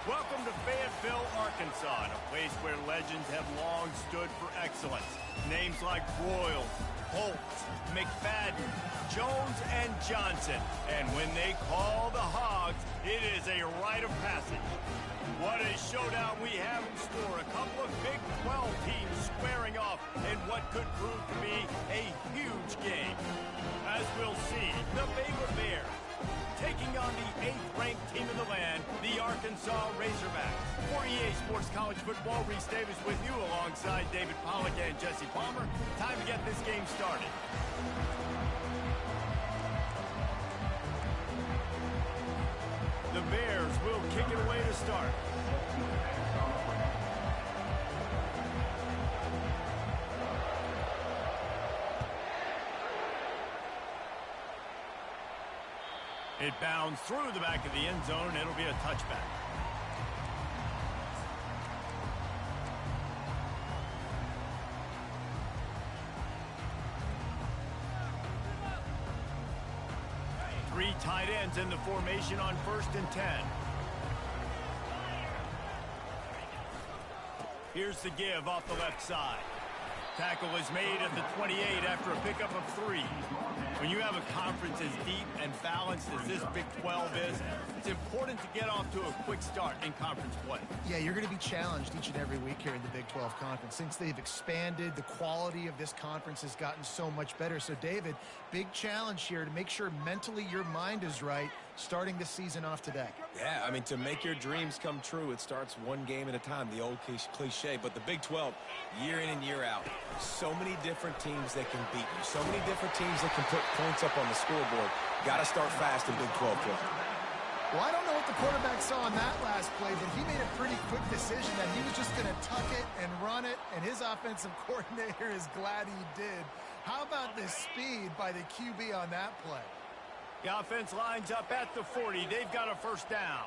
Welcome to Fayetteville, Arkansas, a place where legends have long stood for excellence. Names like Broyles, Holtz, McFadden, Jones, and Johnson. And when they call the Hogs, it is a rite of passage. What a showdown we have in store. A couple of Big 12 teams squaring off in what could prove to be a huge game. As we'll see, the Baylor Bears taking on the 8th-ranked team in the land, the Arkansas Razorbacks. For EA Sports College Football, Reese Davis with you alongside David Pollack and Jesse Palmer. Time to get this game started. The Bears will kick it away to start. It bounds through the back of the end zone. It'll be a touchback. Three tight ends in the formation on 1st and 10. Here's the give off the left side. Tackle is made at the 28 after a pickup of 3. When you have a conference as deep and balanced as this Big 12 is, it's important to get off to a quick start in conference play. Yeah, you're going to be challenged each and every week here in the Big 12 Conference. Since they've expanded, the quality of this conference has gotten so much better. So, David, big challenge here to make sure mentally your mind is right starting the season off today. Yeah, I mean, to make your dreams come true, it starts one game at a time, the old cliche. But the Big 12, year in and year out, so many different teams that can beat you, so many different teams that can put points up on the scoreboard. Got to start fast in Big 12 play. Well, I don't know what the quarterback saw on that last play, but he made a pretty quick decision that he was just going to tuck it and run it, and his offensive coordinator is glad he did. How about the speed by the QB on that play? The offense lines up at the 40. They've got a first down.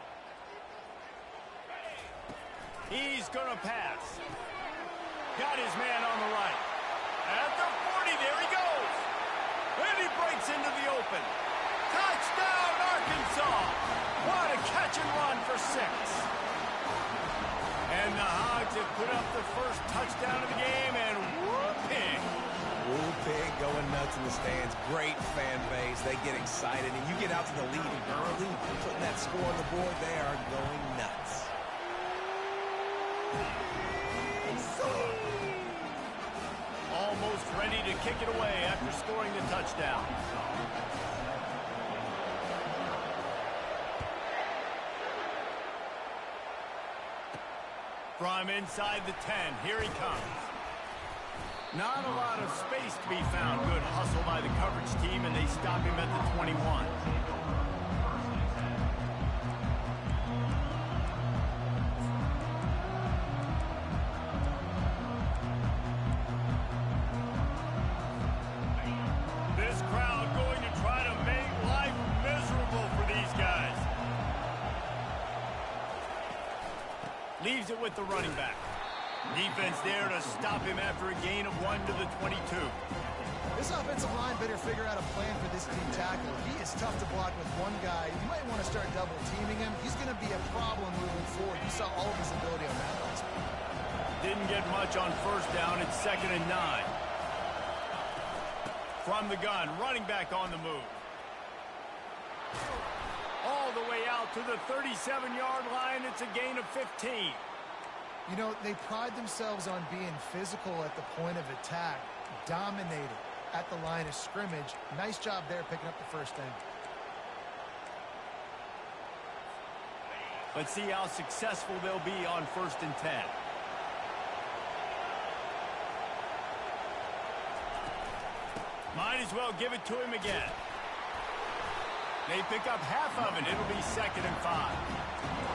He's going to pass. Got his man on the right. At the 40, there he goes. And he breaks into the open. Touchdown, Arkansas. What a catch and run for 6. And the Hogs have put up the first touchdown of the game, and whooping. Woo pig going nuts in the stands. Great fan base. They get excited, and you get out to the lead early, putting that score on the board. They are going nuts. Almost ready to kick it away after scoring the touchdown. From inside the 10, here he comes. Not a lot of space to be found. Good hustle by the coverage team, and they stop him at the 21. This crowd going to try to make life miserable for these guys. Leaves it with the running back. Defense there to stop him after a gain of 1 to the 22. This offensive line better figure out a plan for this team tackle. He is tough to block with one guy. You might want to start double teaming him. He's going to be a problem moving forward. You saw all of his ability on that last one. Didn't get much on first down. It's 2nd and 9. From the gun, running back on the move. All the way out to the 37-yard line. It's a gain of 15. You know, they pride themselves on being physical at the point of attack, dominating at the line of scrimmage. Nice job there picking up the first down. Let's see how successful they'll be on 1st and 10. Might as well give it to him again. They pick up half of it. It'll be 2nd and 5.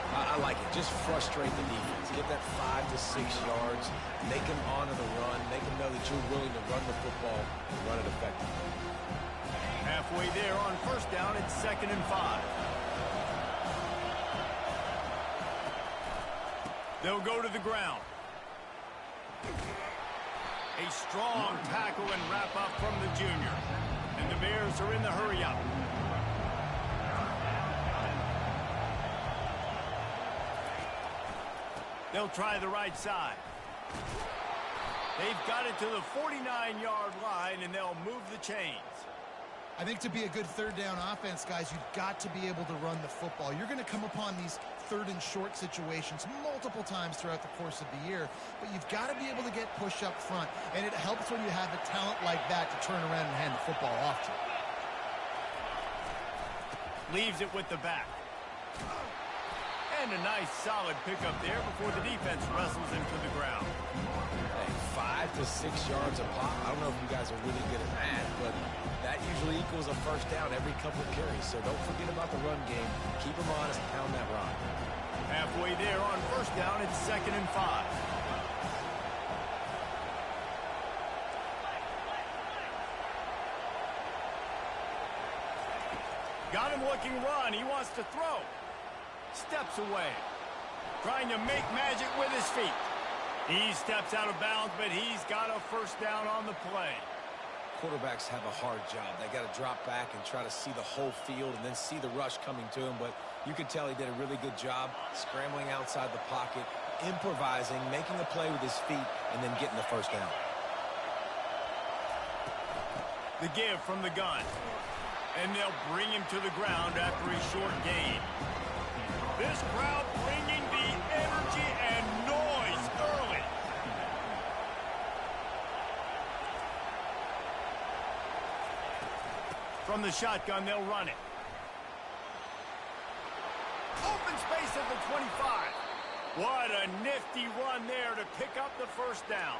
I like it. Just frustrate the defense. Get that 5 to 6 yards. Make them honor the run. Make them know that you're willing to run the football and run it effectively. Halfway there on first down, it's 2nd and 5. They'll go to the ground. A strong tackle and wrap up from the junior. And the Bears are in the hurry up. They'll try the right side. They've got it to the 49-yard line, and they'll move the chains. I think to be a good third down offense, guys, you've got to be able to run the football. You're going to come upon these third and short situations multiple times throughout the course of the year, but you've got to be able to get push up front, and it helps when you have a talent like that to turn around and hand the football off to. Leaves it with the back. And a nice solid pickup there before the defense wrestles him to the ground. Hey, 5 to 6 yards a pop. I don't know if you guys are really good at that, but that usually equals a first down every couple of carries. So don't forget about the run game. Keep them honest, pound that rock. Halfway there on first down, it's 2nd and 5. Got him looking run. He wants to throw. Steps away. Trying to make magic with his feet. He steps out of bounds, but he's got a first down on the play. Quarterbacks have a hard job. They got to drop back and try to see the whole field and then see the rush coming to him. But you could tell he did a really good job scrambling outside the pocket, improvising, making a play with his feet, and then getting the first down. The give from the gun. And they'll bring him to the ground after a short gain. This crowd bringing the energy and noise early. From the shotgun, they'll run it. Open space at the 25. What a nifty run there to pick up the first down.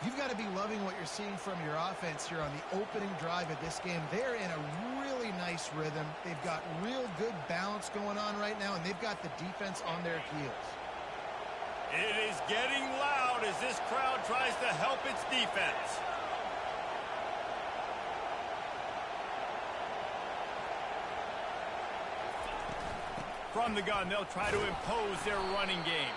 You've got to be loving what you're seeing from your offense here on the opening drive of this game. They're in a really nice rhythm. They've got real good balance going on right now, and they've got the defense on their heels. It is getting loud as this crowd tries to help its defense. From the gun, they'll try to impose their running game.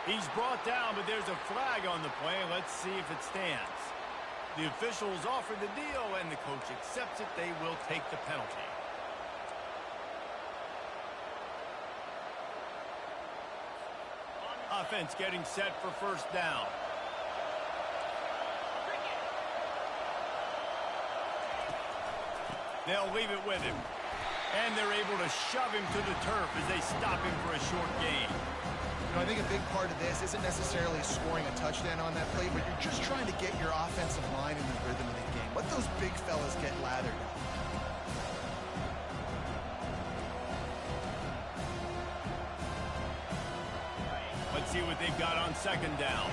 He's brought down, but there's a flag on the play. Let's see if it stands. The officials offer the deal, and the coach accepts it. They will take the penalty. Offense getting set for first down. They'll leave it with him. And they're able to shove him to the turf as they stop him for a short gain. You know, I think a big part of this isn't necessarily scoring a touchdown on that play, but you're just trying to get your offensive line in the rhythm of the game. Let those big fellas get lathered up. Let's see what they've got on second down.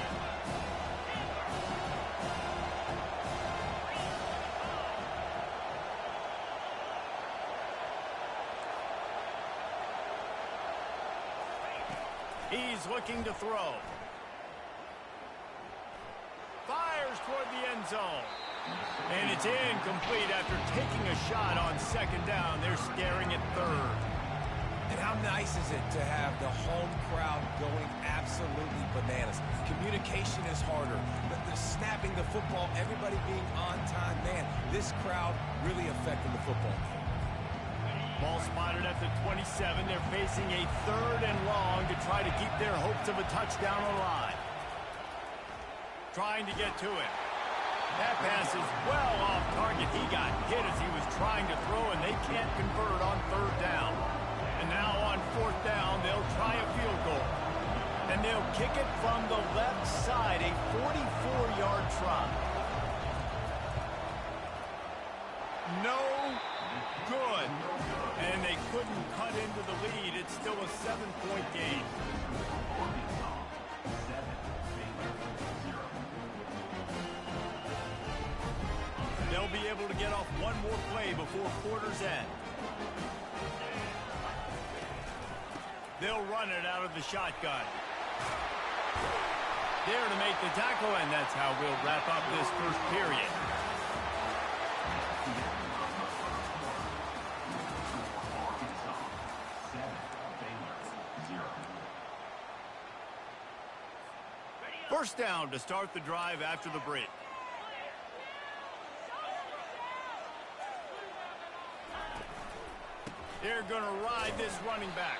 He's looking to throw. Fires toward the end zone. And it's incomplete after taking a shot on second down. They're staring at third. And how nice is it to have the home crowd going absolutely bananas? Communication is harder. The snapping the football, everybody being on time. Man, this crowd really affecting the football game. Ball spotted at the 27. They're facing a third and long to try to keep their hopes of a touchdown alive. Trying to get to it. That pass is well off target. He got hit as he was trying to throw, and they can't convert on third down. And now on fourth down, they'll try a field goal. And they'll kick it from the left side, a 44-yard try. No good. And they couldn't cut into the lead. It's still a 7-point game. They'll be able to get off one more play before quarter's end. They'll run it out of the shotgun. There to make the tackle, and that's how we'll wrap up this first period. First down to start the drive after the break. They're going to ride this running back.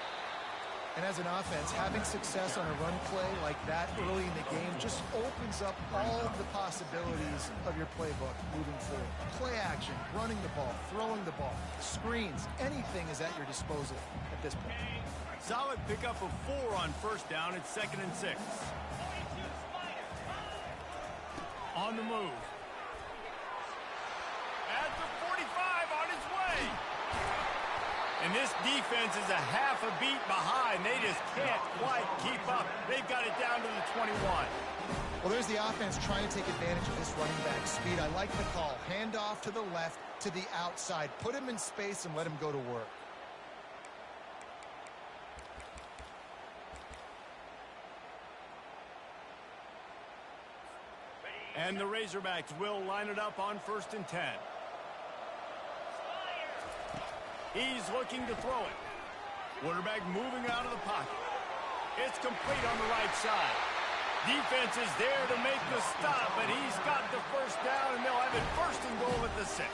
And as an offense, having success on a run play like that early in the game just opens up all the possibilities of your playbook moving forward. Play action, running the ball, throwing the ball, screens, anything is at your disposal at this point. Solid pickup of 4 on first down. It's 2nd and 6. On the move. At the 45, on his way. And this defense is a half a beat behind. They just can't quite keep up. They've got it down to the 21. Well, there's the offense trying to take advantage of this running back speed. I like the call. Hand off to the left, to the outside. Put him in space and let him go to work. And the Razorbacks will line it up on 1st and 10. He's looking to throw it. Quarterback moving out of the pocket. It's complete on the right side. Defense is there to make the stop, but he's got the first down, and they'll have it 1st and goal at the 6.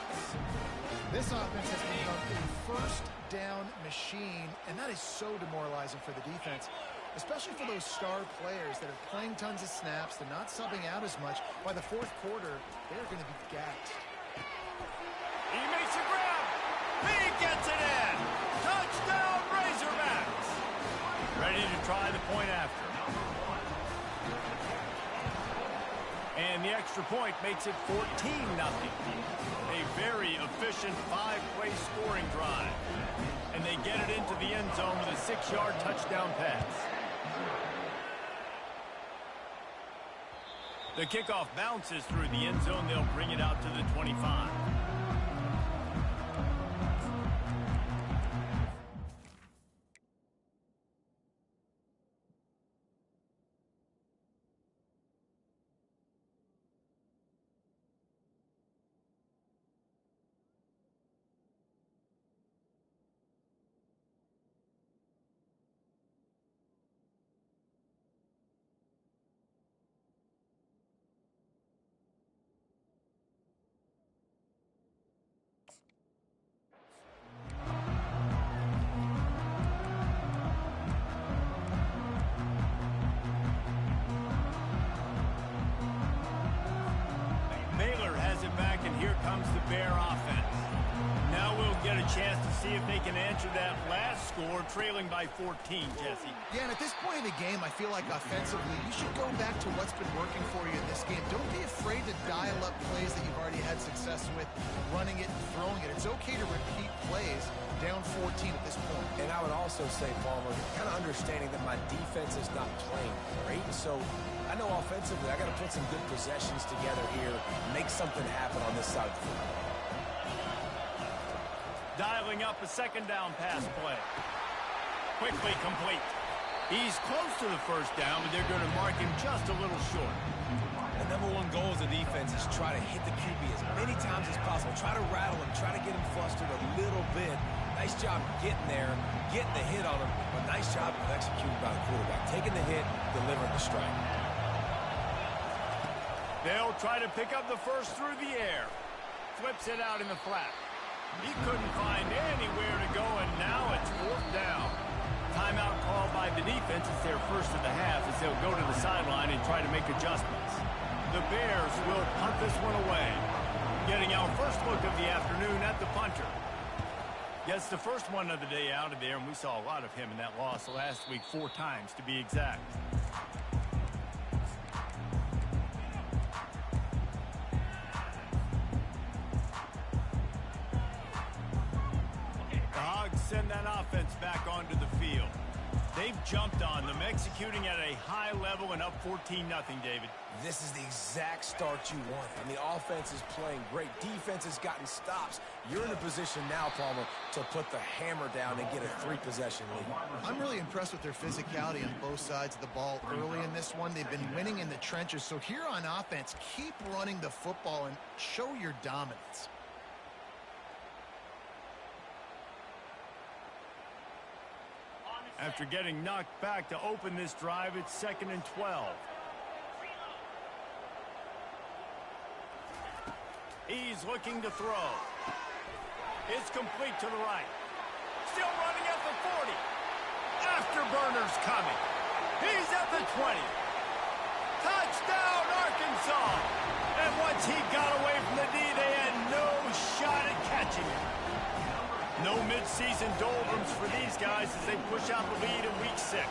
This offense has become a first down machine, and that is so demoralizing for the defense, especially for those star players that are playing tons of snaps. They're not subbing out as much. By the 4th quarter, they're going to be gassed. He makes a grab. He gets it in. Touchdown, Razorbacks. Ready to try the point after. And the extra point makes it 14-0. A very efficient 5-play scoring drive. And they get it into the end zone with a 6-yard touchdown pass. The kickoff bounces through the end zone. They'll bring it out to the 25. Bear offense. Now we'll get a chance to see if they can answer that last score, trailing by 14, Jesse. Yeah, and at this point in the game, I feel like offensively, you should go back to what's been working for you in this game. Don't be afraid to dial up plays that you've already had success with, running it and throwing it. It's okay to repeat plays down 14 at this point. And I would also say, Palmer, kind of understanding that my defense is not playing great, so I know offensively I got to put some good possessions together here, make something happen on this side of the football. Dialing up a 2nd down pass play. Quickly complete. He's close to the first down, but they're going to mark him just a little short. The #1 goal as a defense is try to hit the QB as many times as possible. Try to rattle him, try to get him flustered a little bit. Nice job getting there, getting the hit on him, but nice job of executing by the quarterback. Taking the hit, delivering the strike. They'll try to pick up the first through the air. Flips it out in the flat. He couldn't find anywhere to go, and now it's 4th down. Timeout called by the defense. It's their first of the half as they'll go to the sideline and try to make adjustments. The Bears will punt this one away. Getting our first look of the afternoon at the punter. Gets the first one of the day out of there, and we saw a lot of him in that loss last week, 4 times to be exact. Send that offense back onto the field. They've jumped on them, executing at a high level and up 14-0, David. This is the exact start you want. And the offense is playing great. Defense has gotten stops. You're in a position now, Palmer, to put the hammer down and get a 3-possession lead. I'm really impressed with their physicality on both sides of the ball early in this one. They've been winning in the trenches. So here on offense, keep running the football and show your dominance. After getting knocked back to open this drive, it's 2nd and 12. He's looking to throw. It's complete to the right. Still running at the 40. Afterburners coming. He's at the 20. Touchdown, Arkansas. And once he got away from the D, they had no shot at catching him. No midseason doldrums for these guys as they push out the lead in week 6.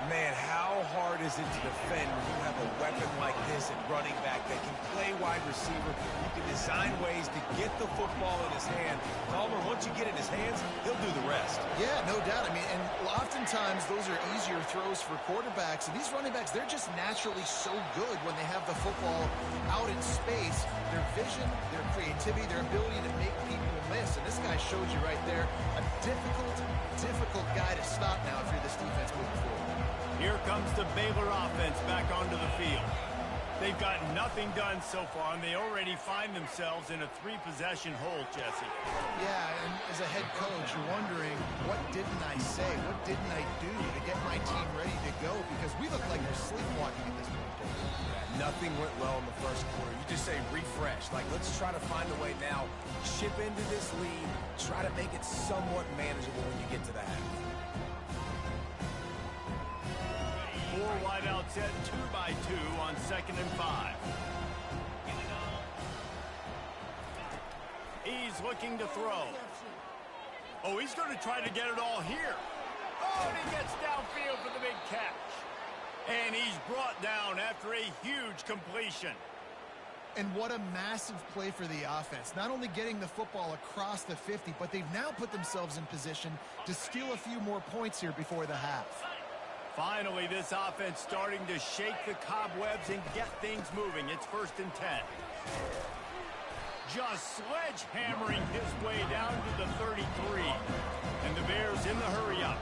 Man, how hard is it to defend when you have a weapon like this at running back that can play wide receiver? You can design ways to get the football in his hand. Palmer, once you get it in his hands, he'll do the rest. Yeah, no doubt. I mean, and oftentimes those are easier throws for quarterbacks. And these running backs, they're just naturally so good when they have the football out in space. Their vision, their creativity, their ability to make people miss. And this guy showed you right there a difficult guy to stop now if you're this defense moving forward. Here comes the Baylor offense back onto the field. They've got nothing done so far, and they already find themselves in a 3-possession hole, Jesse. Yeah, and as a head coach, you're wondering, what didn't I say? What didn't I do to get my team ready to go? Because we look like we're sleepwalking at this point. Nothing went well in the first quarter. You just say refresh. Like, let's try to find a way now. Chip into this lead. Try to make it somewhat manageable when you get to the half. 4 wideouts set 2-by-2 on 2nd and 5. He's looking to throw. Oh, he's going to try to get it all here. Oh, and he gets downfield for the big catch. And he's brought down after a huge completion. And what a massive play for the offense. Not only getting the football across the 50, but they've now put themselves in position to steal a few more points here before the half. Finally, this offense starting to shake the cobwebs and get things moving. It's 1st and 10. Just sledgehammering his way down to the 33. And the Bears in the hurry-up.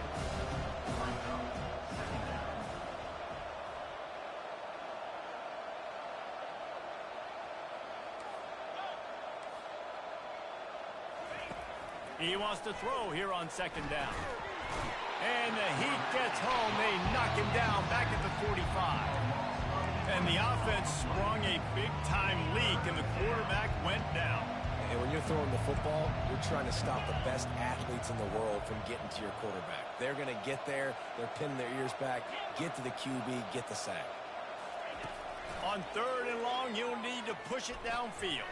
He wants to throw here on 2nd down. And the heat gets home. They knock him down back at the 45. And the offense sprung a big-time leak, and the quarterback went down. And when you're throwing the football, you're trying to stop the best athletes in the world from getting to your quarterback. They're going to get there. They're pinning their ears back, get to the QB, get the sack. On 3rd and long, you'll need to push it downfield.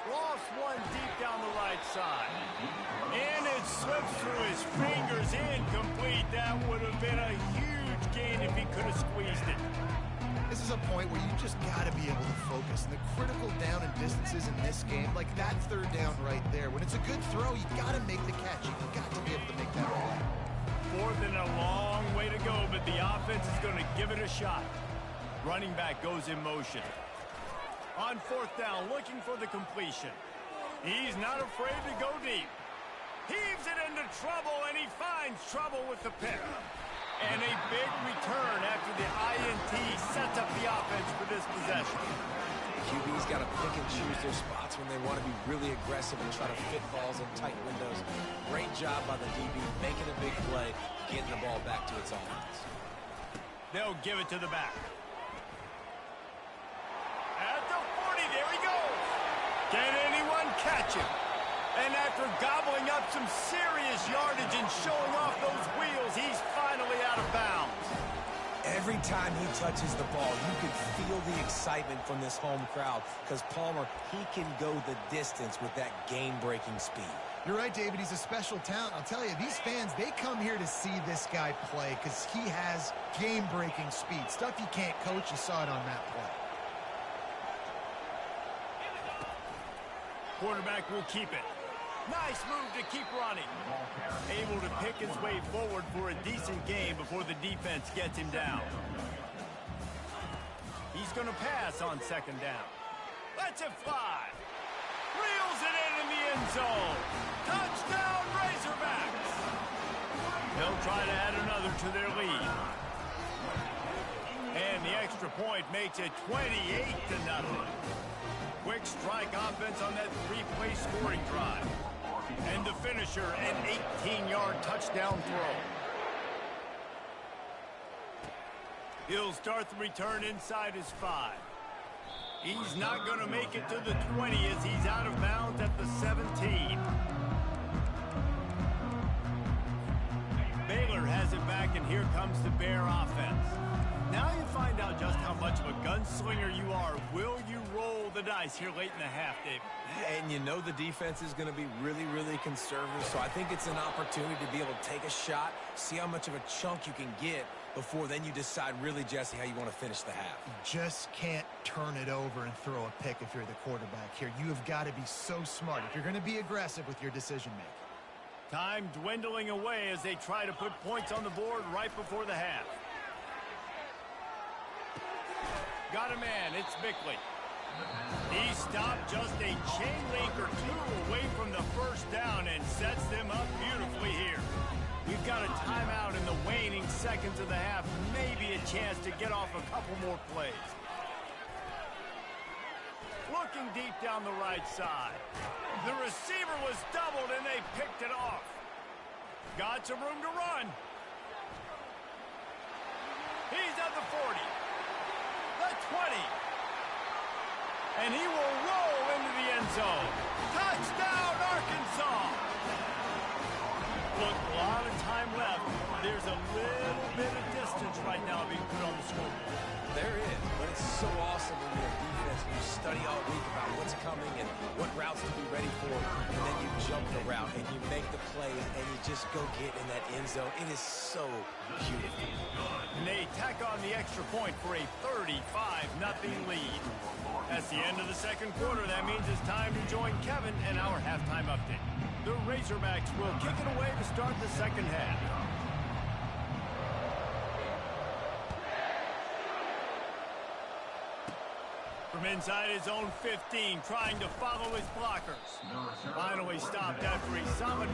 Lost one deep down the right side. And it slips through his fingers, incomplete. That would have been a huge gain if he could have squeezed it. This is a point where you just got to be able to focus. And the critical down and distances in this game, like that 3rd down right there, when it's a good throw, you got to make the catch. You've got to be able to make that play. 4th and a long way to go, but the offense is going to give it a shot. Running back goes in motion. On 4th down, looking for the completion. He's not afraid to go deep. Heaves it into trouble, and he finds trouble with the pick. And a big return after the INT sets up the offense for this possession. QB's got to pick and choose their spots when they want to be really aggressive and try to fit balls in tight windows. Great job by the DB, making a big play, getting the ball back to its offense. They'll give it to the back. At the 40, there he goes. Can anyone catch him? And after gobbling up some serious yardage and showing off those wheels, he's finally out of bounds. Every time he touches the ball, you can feel the excitement from this home crowd because Palmer, he can go the distance with that game-breaking speed. You're right, David. He's a special talent. I'll tell you, these fans, they come here to see this guy play because he has game-breaking speed. Stuff you can't coach. You saw it on that play. Quarterback will keep it. Nice move to keep running. Able to pick his way forward for a decent game before the defense gets him down. He's going to pass on 2nd down. Lets it fly. Reels it in the end zone. Touchdown, Razorbacks. They'll try to add another to their lead. And the extra point makes it 28-0. Quick strike offense on that 3-play scoring drive. And the finisher, an 18-yard touchdown throw. He'll start the return inside his 5. He's not going to make it to the 20 as he's out of bounds at the 17. it back, and here comes the Bear offense. Now you find out just how much of a gunslinger you are. Will you roll the dice here late in the half, David? And you know the defense is going to be really, really conservative, so I think it's an opportunity to be able to take a shot, see how much of a chunk you can get before then you decide really, Jesse, how you want to finish the half. You just can't turn it over and throw a pick if you're the quarterback here. You have got to be so smart if you're going to be aggressive with your decision-making. Time dwindling away as they try to put points on the board right before the half. Got a man, it's Bickley. He stopped just a chain link or two away from the first down and sets them up beautifully here. We've got a timeout in the waning seconds of the half. Maybe a chance to get off a couple more plays. Looking deep down the right side. The receiver was doubled and they picked it off. Got some room to run. He's at the 40. The 20. And he will roll into the end zone. Touchdown, Arkansas! Look, a lot of time left. There's a little bit of distance right now being put on the scoreboard. There is, but it's so awesome when you're a defense and you study all week about what's coming and what routes to be ready for, and then you jump the route and you make the plays and you just go get in that end zone. It is so beautiful. And they tack on the extra point for a 35-0 lead. That's the end of the second quarter. That means it's time to join Kevin and our halftime update. The Razorbacks will kick it away to start the second half. From inside his own 15, trying to follow his blockers. Finally stopped after a solid...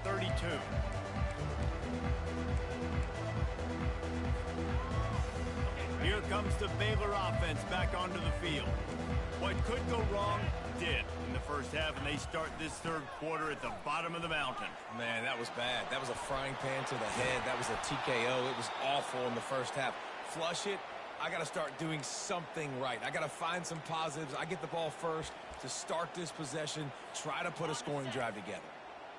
The 32. Here comes the Baylor offense back onto the field. What could go wrong did in the first half, and they start this third quarter at the bottom of the mountain. Man, that was bad. That was a frying pan to the head. That was a TKO. It was awful in the first half. Flush it. I got to start doing something right. I got to find some positives. I get the ball first to start this possession, try to put a scoring drive together.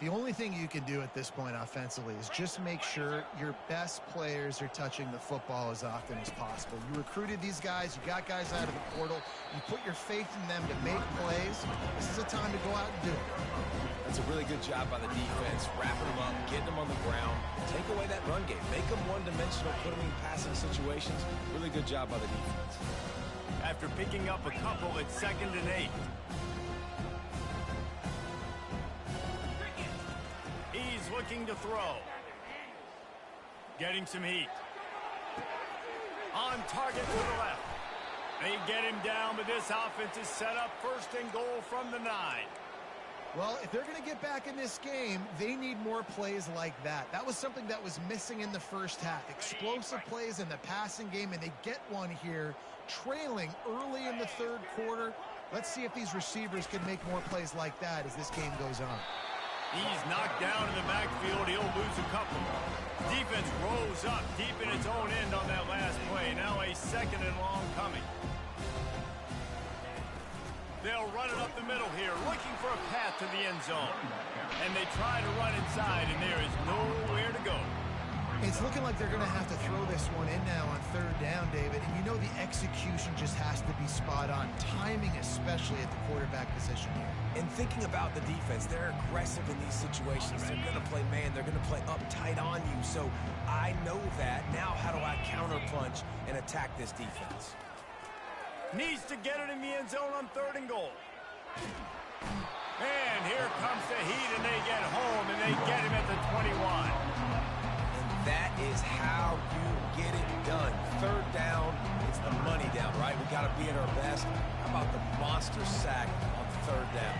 The only thing you can do at this point offensively is just make sure your best players are touching the football as often as possible. You recruited these guys. You got guys out of the portal. You put your faith in them to make plays. This is a time to go out and do it. That's a really good job by the defense, wrapping them up, getting them on the ground, take away that run game, make them one-dimensional, put them in passing situations. Really good job by the defense. After picking up a couple, it's 2nd and 8. He's looking to throw. Getting some heat. On target to the left. They get him down, but this offense is set up 1st and goal from the 9. Well, if they're going to get back in this game, they need more plays like that. That was something that was missing in the first half. Explosive plays in the passing game, and they get one here, trailing early in the third quarter. Let's see if these receivers can make more plays like that as this game goes on. He's knocked down in the backfield. He'll lose a couple. Defense rose up deep in its own end on that last play. Now a 2nd and long coming. They'll run it up the middle here, looking for a path to the end zone. And they try to run inside, and there is nowhere to go. It's looking like they're going to have to throw this one in now on 3rd down, David. And you know the execution just has to be spot on. Timing, especially at the quarterback position here. And thinking about the defense, they're aggressive in these situations. They're going to play man. They're going to play uptight on you. So I know that. Now how do I counterpunch and attack this defense? Needs to get it in the end zone on 3rd and goal. And here comes the heat, and they get home, and they get him at the 21. And that is how you get it done. 3rd down, it's the money down, right? We got to be at our best. How about the monster sack on 3rd down?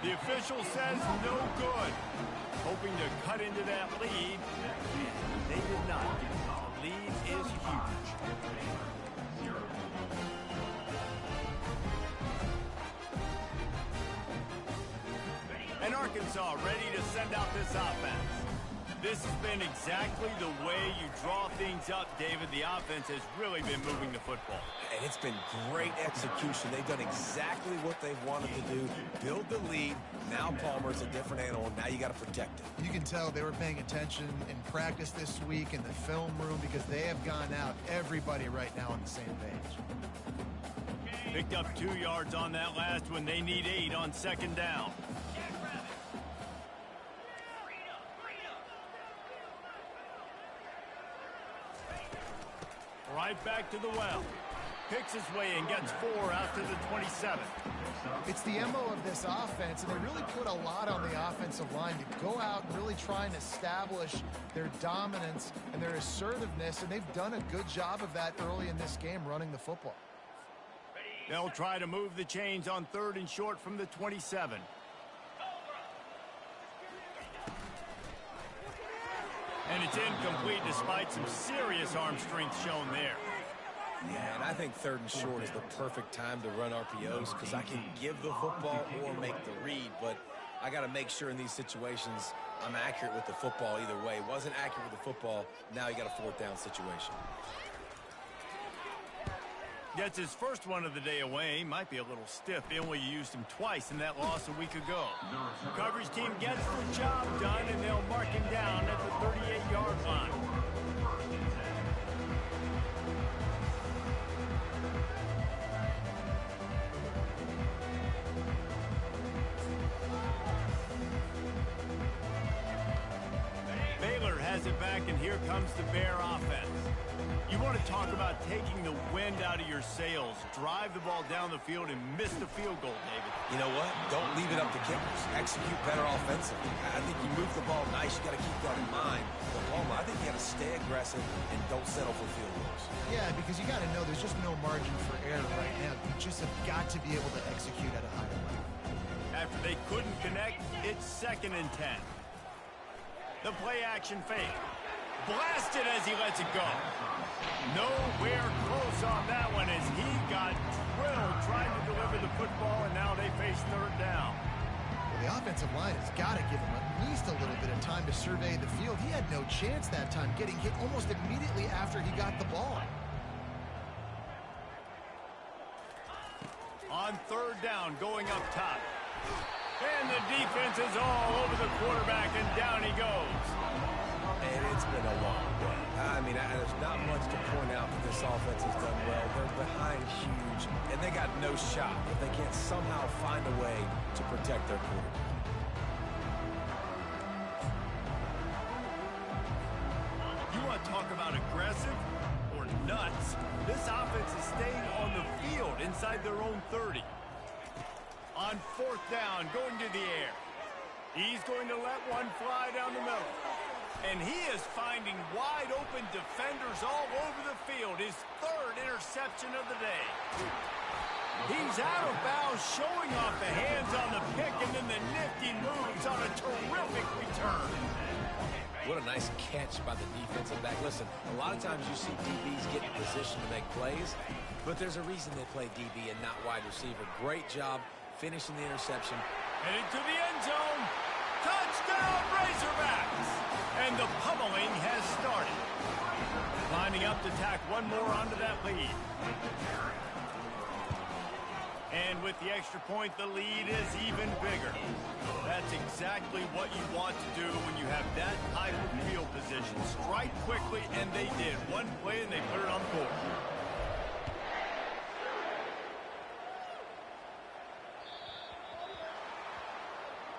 The official says no good. Hoping to cut into that lead. They did not. The lead is huge. And Arkansas ready to send out this offense. This has been exactly the way you draw things up, David. The offense has really been moving the football. And it's been great execution. They've done exactly what they've wanted to do. Build the lead. Now Palmer's a different animal. Now you got to protect it. You can tell they were paying attention in practice this week in the film room because they have gone out, everybody right now on the same page. Picked up 2 yards on that last one. They need 8 on second down. Right back to the well. Picks his way and gets 4 out to the 27. It's the MO of this offense, and they really put a lot on the offensive line to go out and really try and establish their dominance and their assertiveness, and they've done a good job of that early in this game running the football. They'll try to move the chains on 3rd and short from the 27. And it's incomplete despite some serious arm strength shown there. Yeah, and I think 3rd and short is the perfect time to run RPOs because I can give the football or make the read, but I got to make sure in these situations I'm accurate with the football either way. Wasn't accurate with the football, now you got a 4th down situation. Gets his first one of the day away. Might be a little stiff. They only used him twice in that loss a week ago. Coverage team gets the job done, and they'll mark him down at the 38-yard line. Baylor has it back, and here comes the Bear offense. You want to talk about taking the wind out of your sails. Drive the ball down the field and miss the field goal, David. You know what? Don't leave it up to kickers. Execute better offensively. I think you move the ball nice. You got to keep that in mind. But Palmer, I think you got to stay aggressive and don't settle for field goals. Yeah, because you got to know there's just no margin for error right now. You just have got to be able to execute at a higher level. After they couldn't connect, it's 2nd and 10. The play action fake. Blasted as he lets it go. Nowhere close on that one as he got drilled trying to deliver the football, and now they face 3rd down. Well, the offensive line has got to give him at least a little bit of time to survey the field. He had no chance that time, getting hit almost immediately after he got the ball. On 3rd down, going up top. And the defense is all over the quarterback, and down he goes. And it's been a long day. I mean, there's not much to point out that this offense has done well. They're behind huge, and they got no shot if they can't somehow find a way to protect their quarterback. You want to talk about aggressive or nuts? This offense is staying on the field inside their own 30. On 4th down, going to the air. He's going to let one fly down the middle. And he is finding wide-open defenders all over the field. His 3rd interception of the day. He's out of bounds, showing off the hands on the pick, and then the nifty moves on a terrific return. What a nice catch by the defensive back. Listen, a lot of times you see DBs get in position to make plays, but there's a reason they play DB and not wide receiver. Great job finishing the interception. Headed to the end zone. Touchdown, Razorbacks! And the pummeling has started. Lining up to tack one more onto that lead. And with the extra point, the lead is even bigger. That's exactly what you want to do when you have that type of field position. Strike quickly, and they did. One play, and they put it on the board.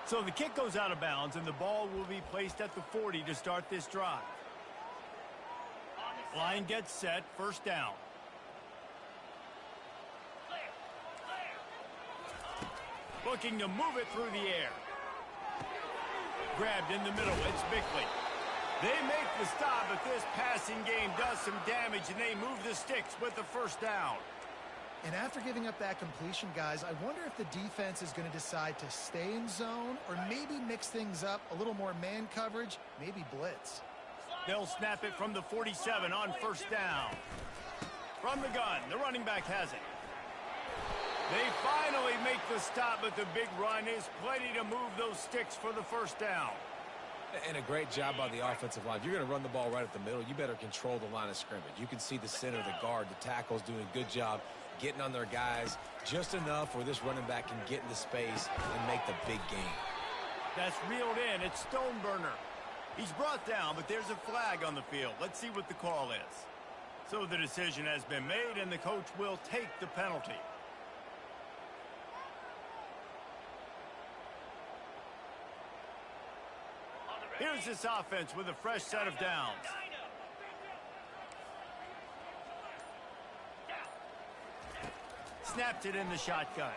So the kick goes out of bounds, and the ball will be placed at the 40 to start this drive. Line gets set, 1st down. Looking to move it through the air. Grabbed in the middle, it's Bickley. They make the stop, but this passing game does some damage, and they move the sticks with the 1st down. And after giving up that completion, guys, I wonder if the defense is going to decide to stay in zone or maybe mix things up, a little more man coverage, maybe blitz. They'll snap it from the 47 on 1st down. From the gun, the running back has it. They finally make the stop, but the big run is plenty to move those sticks for the first down. And a great job by the offensive line. If you're going to run the ball right at the middle, you better control the line of scrimmage. You can see the center, the guard, the tackles doing a good job getting on their guys just enough where this running back can get into space and make the big game. That's reeled in. It's Stoneburner. He's brought down, but there's a flag on the field. Let's see what the call is. So the decision has been made, and the coach will take the penalty. Here's this offense with a fresh set of downs. Snapped it in the shotgun.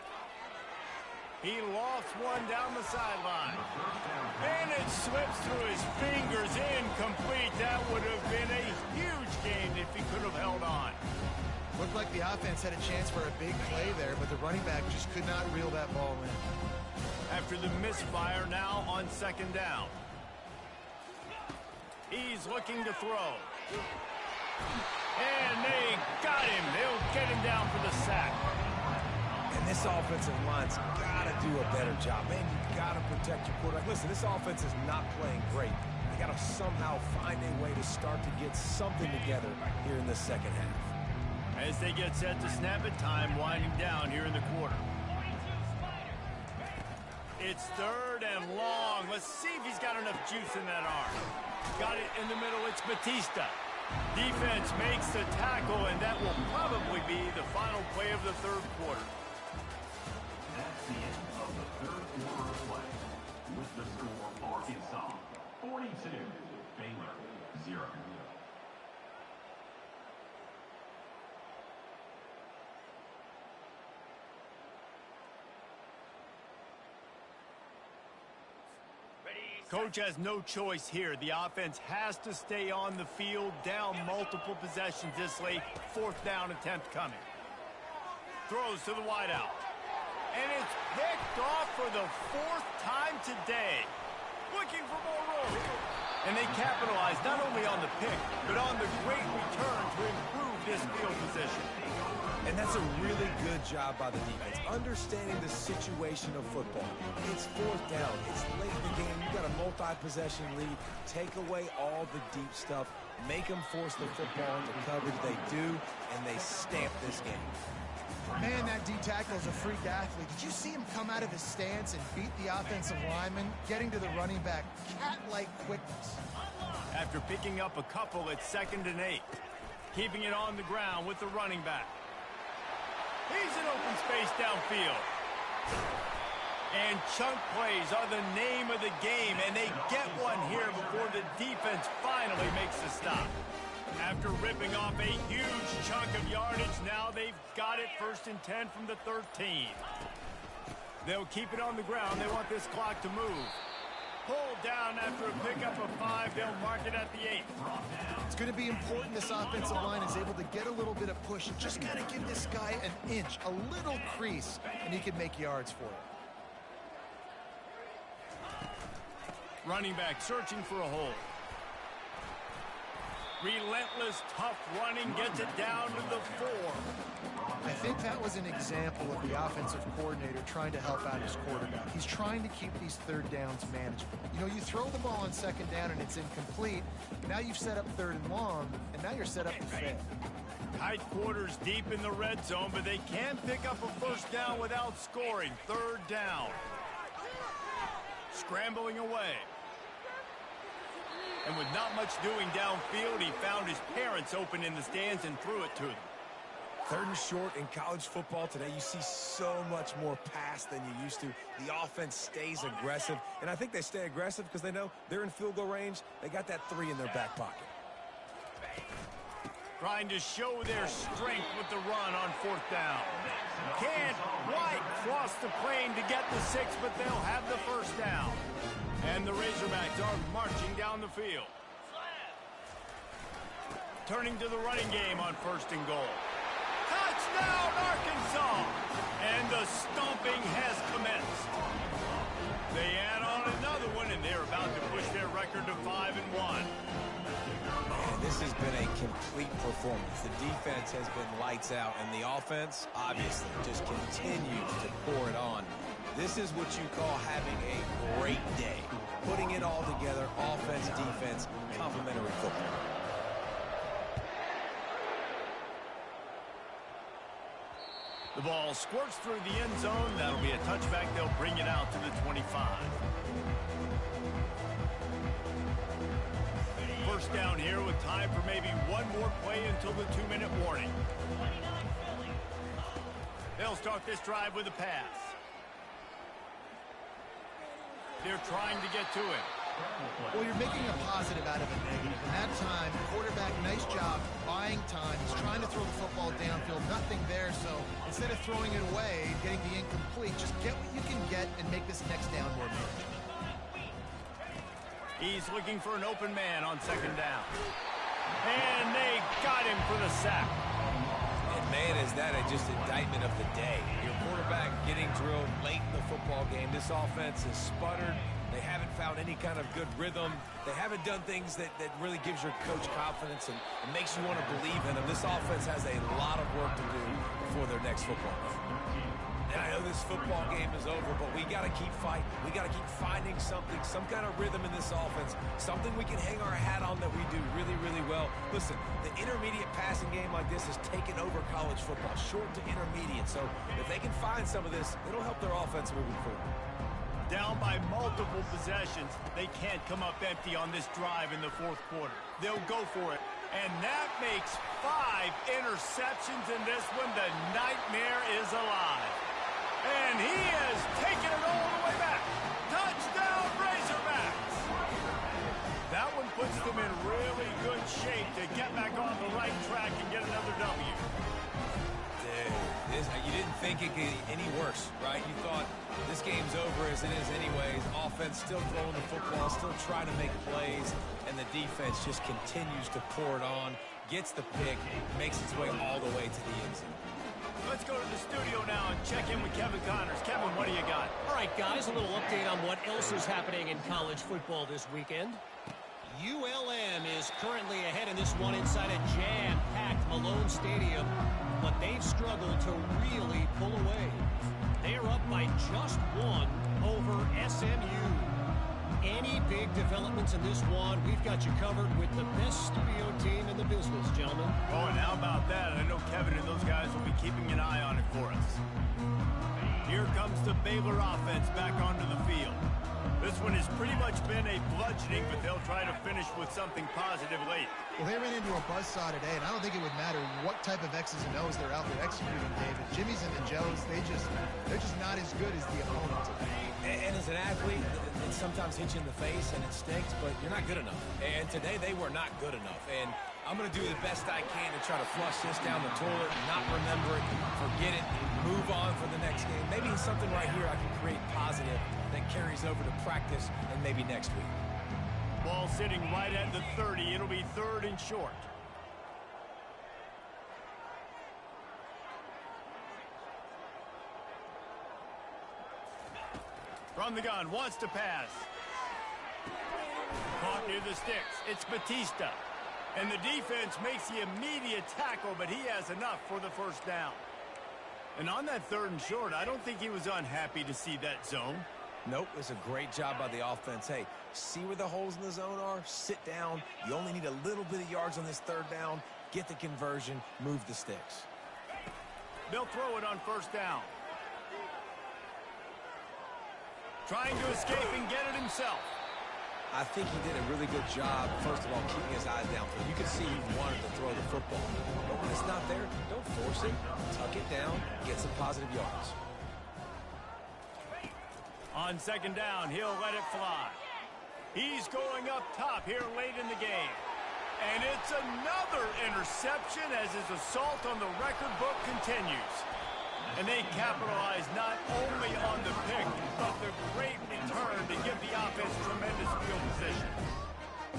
He lofts one down the sideline. And it slips through his fingers, incomplete. That would have been a huge gain if he could have held on. Looked like the offense had a chance for a big play there, but the running back just could not reel that ball in. After the misfire, now on second down. He's looking to throw. And they got him. They'll get him down for the sack. And this offensive line's got to do a better job. Man, you got to protect your quarterback. Listen, this offense is not playing great. They got to somehow find a way to start to get something together here in the second half. As they get set to snap it, time winding down here in the quarter. It's third and long. Let's see if he's got enough juice in that arm. Got it in the middle. It's Batista. Defense makes the tackle, and that will probably be the final play of the third quarter. That's the end of the third quarter of play. With the score, Arkansas 42, Baylor 0. Coach has no choice here. The offense has to stay on the field, down multiple possessions this late. Fourth down attempt coming. Throws to the wideout. And it's picked off for the fourth time today. Looking for more room. And they capitalize not only on the pick, but on the great return to improve this field position. And that's a really good job by the defense, understanding the situation of football. It's fourth down. It's late in the game. You got a multi-possession lead. Take away all the deep stuff. Make them force the football into coverage. They do, and they stamp this game. Man, that D tackle is a freak athlete. Did you see him come out of his stance and beat the offensive lineman, getting to the running back? Cat-like quickness. After picking up a couple, it's 2nd and 8. Keeping it on the ground with the running back. He's in open space downfield. And chunk plays are the name of the game, and they get one here before the defense finally makes the stop. After ripping off a huge chunk of yardage, now they've got it 1st and 10 from the 13. They'll keep it on the ground. They want this clock to move. Pulled down after a pickup of 5. They'll mark it at the 8. It's going to be important this offensive line is able to get a little bit of push and just got to give this guy an inch, a little crease, and he can make yards for it. Running back searching for a hole. Relentless, tough running, gets it down to the 4. I think that was an example of the offensive coordinator trying to help out his quarterback. He's trying to keep these third downs manageable. You know, you throw the ball on 2nd down and it's incomplete. Now you've set up 3rd and long, and now you're set up to fail. Tight quarters deep in the red zone, but they can pick up a 1st down without scoring. 3rd down. Scrambling away. And with not much doing downfield, he found his parents open in the stands and threw it to them. 3rd and short in college football today. You see so much more pass than you used to. The offense stays aggressive, and I think they stay aggressive because they know they're in field goal range. They got that 3 in their back pocket. Trying to show their strength with the run on 4th down. Can't quite cross the plane to get the 6, but they'll have the 1st down. And the Razorbacks are marching down the field. Turning to the running game on 1st and goal. Touchdown, Arkansas! And the stomping has commenced. They add on another one, and they're about to push their record to 5-1. This has been a complete performance. The defense has been lights out, and the offense, obviously, just continues to pour it on. This is what you call having a great day. Putting it all together, offense, defense, complementary football. The ball squirts through the end zone. That'll be a touchback. They'll bring it out to the 25. First down here with time for maybe one more play until the 2-minute warning. They'll start this drive with a pass. They're trying to get to it. Well, you're making a positive out of a negative. And that time, quarterback, nice job buying time. He's trying to throw the football downfield. Nothing there, so instead of throwing it away, getting the incomplete, just get what you can get and make this next down more manageable. He's looking for an open man on second down. And they got him for the sack. And man, is that just indictment of the day. Your quarterback getting drilled late in the football game. This offense has sputtered. They haven't found any kind of good rhythm. They haven't done things that really gives your coach confidence and makes you want to believe in them. This offense has a lot of work to do before their next football game. And I know this football game is over, but we got to keep fighting. We got to keep finding something, some kind of rhythm in this offense, something we can hang our hat on that we do really, really well. Listen, the intermediate passing game like this has taken over college football, short to intermediate. So if they can find some of this, it'll help their offense moving forward. Down by multiple possessions, they can't come up empty on this drive in the fourth quarter. They'll go for it. And that makes 5 interceptions in this one. The nightmare is alive. And he has taken it all the way back. Touchdown, Razorbacks! That one puts them in really good shape to get back on the right track and get another W. You didn't think it could get any worse, right? You thought this game's over as it is anyways. Offense still throwing the football, still trying to make plays, and the defense just continues to pour it on, gets the pick, makes its way all the way to the end zone. Let's go to the studio now and check in with Kevin Connors. Kevin, what do you got? All right, guys, a little update on what else is happening in college football this weekend. ULM is currently ahead in this one inside a jam-packed Malone Stadium, but they've struggled to really pull away. They're up by just 1 over SMU. Any big developments in this one, we've got you covered with the best studio team in the business, gentlemen. Oh, and how about that? I know Kevin and those guys will be keeping an eye on it for us. Here comes the Baylor offense back onto the field. This one has pretty much been a bludgeoning, but they'll try to finish with something positive late. Well, they ran into a buzzsaw today, and I don't think it would matter what type of X's and O's they're out there executing, David. Jimmy's and the Joes, they're just not as good as the opponent today. And as an athlete, it sometimes hits you in the face and it stinks, but you're not good enough. And today they were not good enough. And I'm going to do the best I can to try to flush this down the toilet, not remember it, forget it, move on for the next game. Maybe something right here I can create positive that carries over to practice and maybe next week. Ball sitting right at the 30. It'll be 3rd and short. From the gun, wants to pass. Caught near the sticks. It's Batista. And the defense makes the immediate tackle, but he has enough for the first down. And on that 3rd and short, I don't think he was unhappy to see that zone. Nope, it's a great job by the offense. Hey, see where the holes in the zone are? Sit down. You only need a little bit of yards on this 3rd down. Get the conversion. Move the sticks. They'll throw it on 1st down. Trying to escape and get it himself. I think he did a really good job, first of all, keeping his eyes downfield. You can see he wanted to throw the football. But when it's not there, don't force it. Tuck it down. Get some positive yards. On 2nd down, he'll let it fly. He's going up top here late in the game. And it's another interception as his assault on the record book continues. And they capitalize not only on the pick, but the great return to give the offense tremendous field position.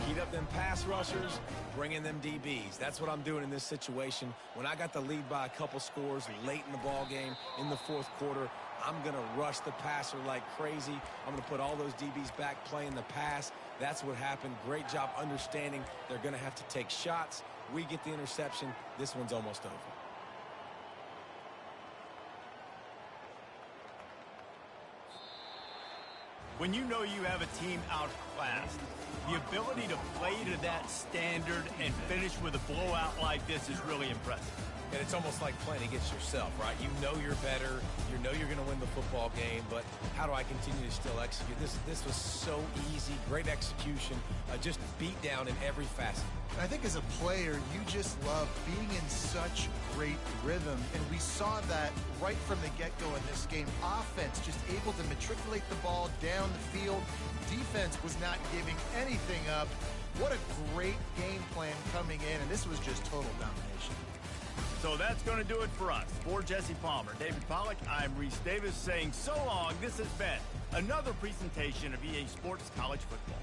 Heat up them pass rushers, bring in them DBs. That's what I'm doing in this situation. When I got the lead by a couple scores late in the ball game in the 4th quarter, I'm going to rush the passer like crazy. I'm going to put all those DBs back playing the pass. That's what happened. Great job understanding they're going to have to take shots. We get the interception. This one's almost over. When you know you have a team outclassed, the ability to play to that standard and finish with a blowout like this is really impressive. And it's almost like playing against yourself, right? You know you're better. You know you're going to win the football game, but how do I continue to still execute? This was so easy. Great execution. Just beat down in every facet. I think as a player, you just love being in such great rhythm, and we saw that right from the get-go in this game. Offense just able to matriculate the ball down the field. Defense was not giving anything up. What a great game plan coming in, and this was just total domination. So that's going to do it for us. For Jesse Palmer, David Pollack, I'm Reese Davis saying so long. This has been another presentation of EA Sports College Football.